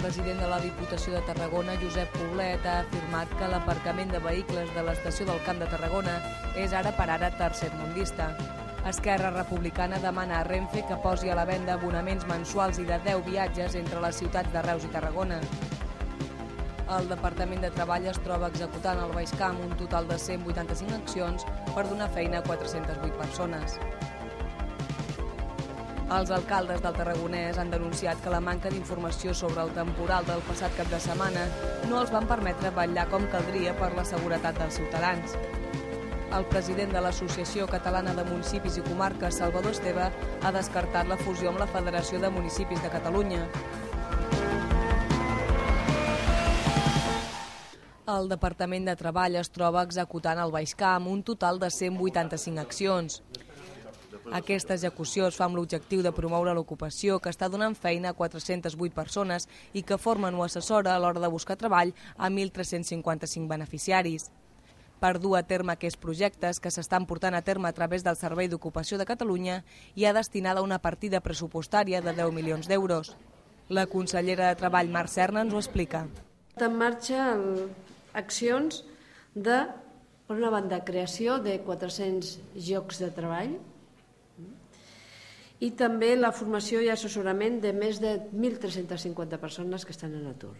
president de la Diputació de Tarragona, Josep Poblet, ha afirmat que l'aparcament de vehicles de l'estació del Camp de Tarragona és ara per ara tercermundista. Esquerra Republicana demana a Renfe que posi a la venda abonaments mensuals i de 10 viatges entre les ciutats de Reus i Tarragona. El Departament de Treball es troba executant al Baix Camp un total de 185 accions per donar feina a 408 persones. Els alcaldes del Tarragonès han denunciat que la manca d'informació sobre el temporal del passat cap de setmana no els van permetre vetllar com caldria per la seguretat dels ciutadans. El president de l'Associació Catalana de Municipis i Comarques, Salvador Esteve, ha descartat la fusió amb la Federació de Municipis de Catalunya. El Departament de Treball es troba executant al Baix Camp un total de 185 accions. Aquesta execució es fa amb l'objectiu de promoure l'ocupació, que està donant feina a 408 persones i que formen o assessora a l'hora de buscar treball a 1.355 beneficiaris. Per dur a terme aquests projectes, que s'estan portant a terme a través del Servei d'Ocupació de Catalunya, hi ha destinada una partida pressupostària de 10 milions d'euros. La consellera de Treball, Mar Serna, ens ho explica. En marxa accions de, per una banda, creació de 400 llocs de treball, i també la formació i assessorament de més de 1.350 persones que estan en atur.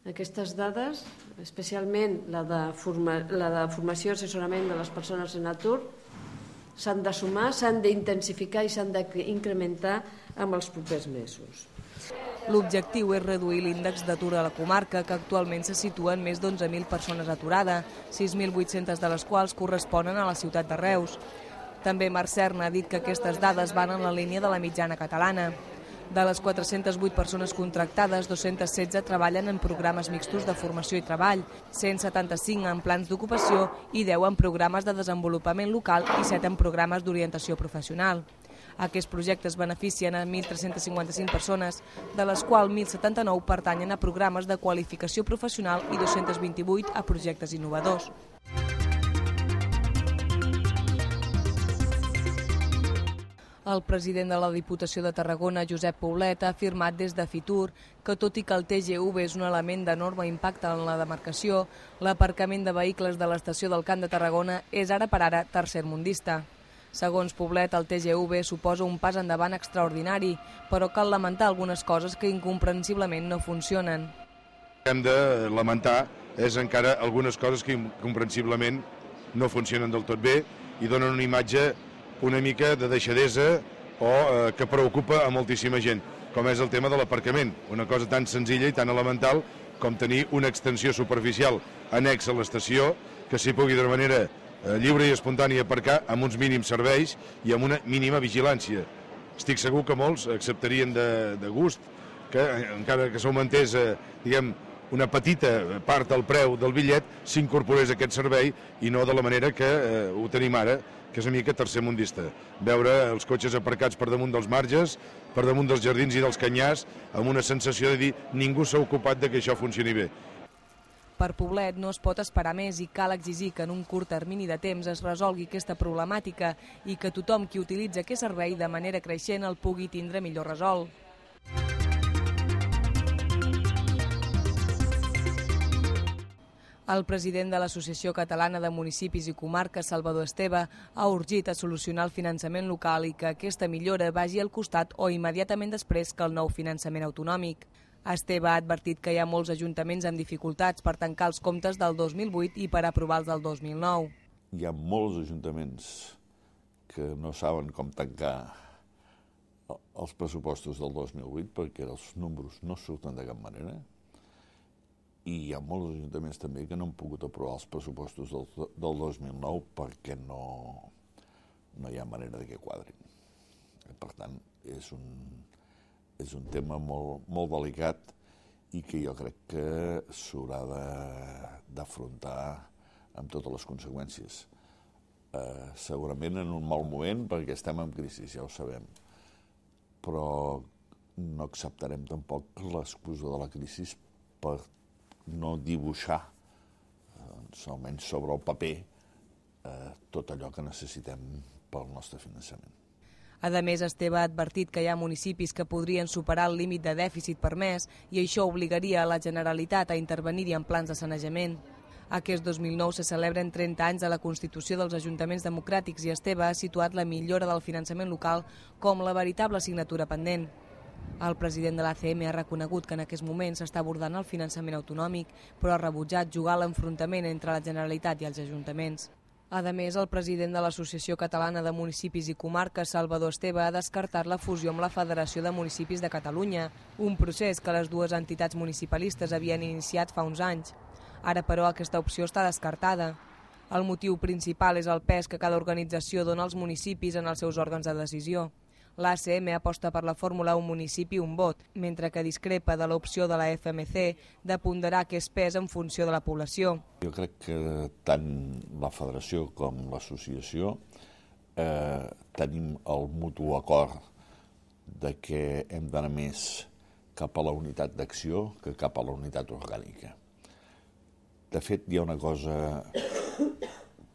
Aquestes dades, especialment la de formació i assessorament de les persones en atur, s'han de sumar, s'han d'intensificar i s'han d'incrementar en els propers mesos. L'objectiu és reduir l'índex d'atur a la comarca, que actualment se situa en més d'11.000 persones aturades, 6.800 de les quals corresponen a la ciutat de Reus. També Mar Serna ha dit que aquestes dades van en la línia de la mitjana catalana. De les 408 persones contractades, 216 treballen en programes mixtos de formació i treball, 175 en plans d'ocupació i 10 en programes de desenvolupament local i 7 en programes d'orientació professional. Aquests projectes beneficien a 1.355 persones, de les quals 1.079 pertanyen a programes de qualificació professional i 228 a projectes innovadors. El president de la Diputació de Tarragona, Josep Poblet, ha afirmat des de Fitur que, tot i que el TGV és un element d'enorme impacte en la demarcació, l'aparcament de vehicles de l'estació del Camp de Tarragona és ara per ara tercermundista. Segons Poblet, el TGV suposa un pas endavant extraordinari, però cal lamentar algunes coses que incomprensiblement no funcionen. Hem de lamentar encara algunes coses que incomprensiblement no funcionen del tot bé i donen una imatge una mica de deixadesa o que preocupa a moltíssima gent, com és el tema de l'aparcament, una cosa tan senzilla i tan elemental com tenir una extensió superficial anexa a l'estació que s'hi pugui de manera lliure i espontània aparcar amb uns mínims serveis i amb una mínima vigilància. Estic segur que molts acceptarien de gust que, encara que s'augmentés, diguem, una petita part del preu del bitllet, s'incorporés a aquest servei i no de la manera que ho tenim ara, que és una mica tercermundista. Veure els cotxes aparcats per damunt dels marges, per damunt dels jardins i dels canyars, amb una sensació de dir ningú s'ha ocupat de que això funcioni bé. Per Poblet no es pot esperar més i cal exigir que en un curt termini de temps es resolgui aquesta problemàtica i que tothom qui utilitza aquest servei de manera creixent el pugui tindre millor resolt. El president de l'Associació Catalana de Municipis i Comarques, Salvador Esteve, ha urgit a solucionar el finançament local i que aquesta millora vagi al costat o immediatament després que el nou finançament autonòmic. Esteve ha advertit que hi ha molts ajuntaments amb dificultats per tancar els comptes del 2008 i per aprovar els del 2009. Hi ha molts ajuntaments que no saben com tancar els pressupostos del 2008 perquè els números no surten de cap manera. I hi ha molts ajuntaments també que no han pogut aprovar els pressupostos del 2009 perquè no hi ha manera de que quadrin. Per tant, és un tema molt delicat i que jo crec que s'haurà d'afrontar amb totes les conseqüències. Segurament en un mal moment perquè estem en crisi, ja ho sabem, però no acceptarem tampoc l'excusa de la crisi per no dibuixar, almenys sobre el paper, tot allò que necessitem pel nostre finançament. A més, Esteve ha advertit que hi ha municipis que podrien superar el límit de dèficit permès i això obligaria a la Generalitat a intervenir-hi en plans de sanejament. Aquest 2009 se celebren 30 anys de la Constitució dels Ajuntaments Democràtics i Esteve ha situat la millora del finançament local com la veritable assignatura pendent. El president de l'ACM ha reconegut que en aquest moment s'està abordant el finançament autonòmic, però ha rebutjat jugar a l'enfrontament entre la Generalitat i els ajuntaments. A més, el president de l'Associació Catalana de Municipis i Comarques, Salvador Esteve, ha descartat la fusió amb la Federació de Municipis de Catalunya, un procés que les dues entitats municipalistes havien iniciat fa uns anys. Ara, però, aquesta opció està descartada. El motiu principal és el pes que cada organització dona als municipis en els seus òrgans de decisió. L'ACM aposta per la fórmula un municipi, un vot, mentre que discrepa de l'opció de la FMC de ponderar aquest pes en funció de la població. Jo crec que tant la federació com l'associació tenim el mutu acord de que hem d'anar més cap a la unitat d'acció que cap a la unitat orgànica. De fet, hi ha una cosa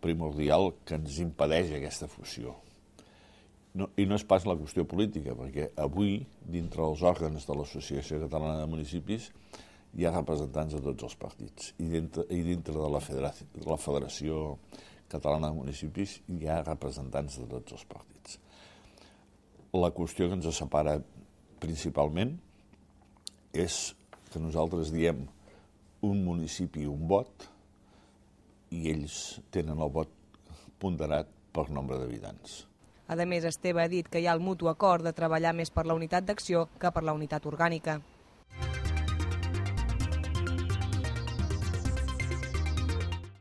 primordial que ens impedeix aquesta fusió. I no és pas la qüestió política, perquè avui, dintre els òrgans de l'Associació Catalana de Municipis, hi ha representants de tots els partits. I dintre de la Federació Catalana de Municipis hi ha representants de tots els partits. La qüestió que ens separa principalment és que nosaltres diem un municipi, un vot, i ells tenen el vot ponderat per nombre d'habitants. A més, Esteve ha dit que hi ha el mutu acord de treballar més per la unitat d'acció que per la unitat orgànica.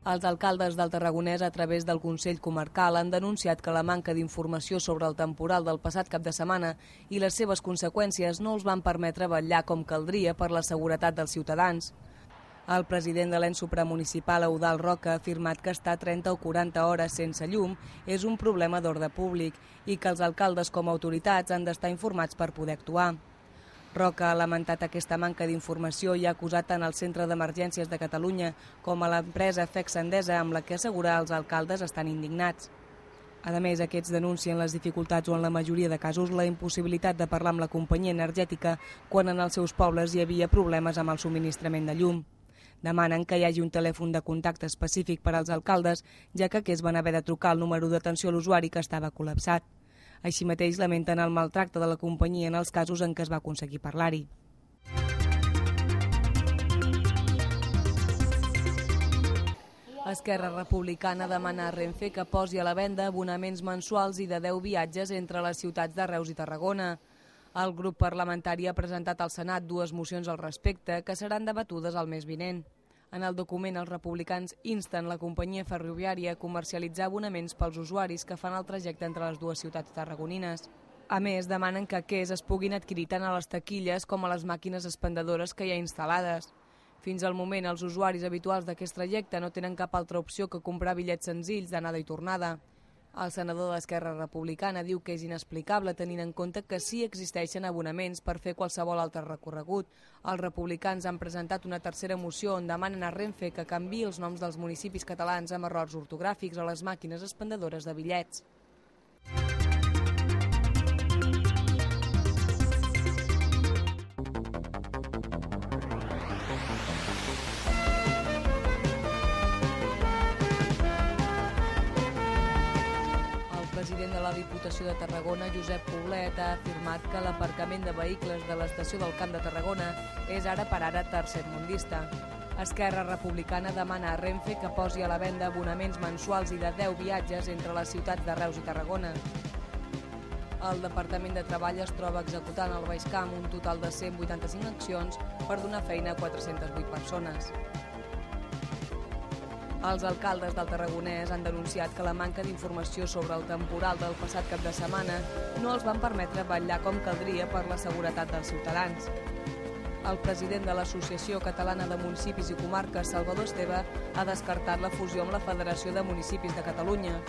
Els alcaldes del Tarragonès, a través del Consell Comarcal, han denunciat que la manca d'informació sobre el temporal del passat cap de setmana i les seves conseqüències no els van permetre vetllar com caldria per la seguretat dels ciutadans. El president de l'ens supramunicipal, Eudald Roca, ha afirmat que estar 30 o 40 hores sense llum és un problema d'ordre públic i que els alcaldes com a autoritats han d'estar informats per poder actuar. Roca ha lamentat aquesta manca d'informació i ha acusat tant el Centre d'Emergències de Catalunya com a l'empresa FEX Endesa, amb la que assegura els alcaldes estan indignats. A més, aquests denuncien les dificultats o en la majoria de casos la impossibilitat de parlar amb la companyia energètica quan en els seus pobles hi havia problemes amb el subministrament de llum. Demanen que hi hagi un telèfon de contacte específic per als alcaldes, ja que aquests van haver de trucar el número d'atenció a l'usuari que estava col·lapsat. Així mateix lamenten el maltracte de la companyia en els casos en què es va aconseguir parlar-hi. Esquerra Republicana demana a Renfe que posi a la venda abonaments mensuals i de 10 viatges entre les ciutats de Reus i Tarragona. El grup parlamentari ha presentat al Senat dues mocions al respecte que seran debatudes el mes vinent. En el document, els republicans insten la companyia ferroviària a comercialitzar abonaments pels usuaris que fan el trajecte entre les dues ciutats tarragonines. A més, demanen que aquests es puguin adquirir tant a les taquilles com a les màquines expendedores que hi ha instal·lades. Fins al moment, els usuaris habituals d'aquest trajecte no tenen cap altra opció que comprar bitllets senzills d'anada i tornada. El senador d'Esquerra Republicana diu que és inexplicable tenint en compte que sí existeixen abonaments per fer qualsevol altre recorregut. Els republicans han presentat una tercera moció on demanen a Renfe que canviï els noms dels municipis catalans amb errors ortogràfics a les màquines expendedores de bitllets. El president de la Diputació de Tarragona, Josep Poblet, ha afirmat que l'aparcament de vehicles de l'estació del Camp de Tarragona és ara per ara tercermundista. Esquerra Republicana demana a Renfe que posi a la venda abonaments mensuals i de 10 viatges entre les ciutats de Reus i Tarragona. El Departament de Treball es troba executant al Baix Camp un total de 185 accions per donar feina a 408 persones. Els alcaldes del Tarragonès han denunciat que la manca d'informació sobre el temporal del passat cap de setmana no els van permetre vetllar com caldria per la seguretat dels ciutadans. El president de l'Associació Catalana de Municipis i Comarques, Salvador Esteve, ha descartat la fusió amb la Federació de Municipis de Catalunya.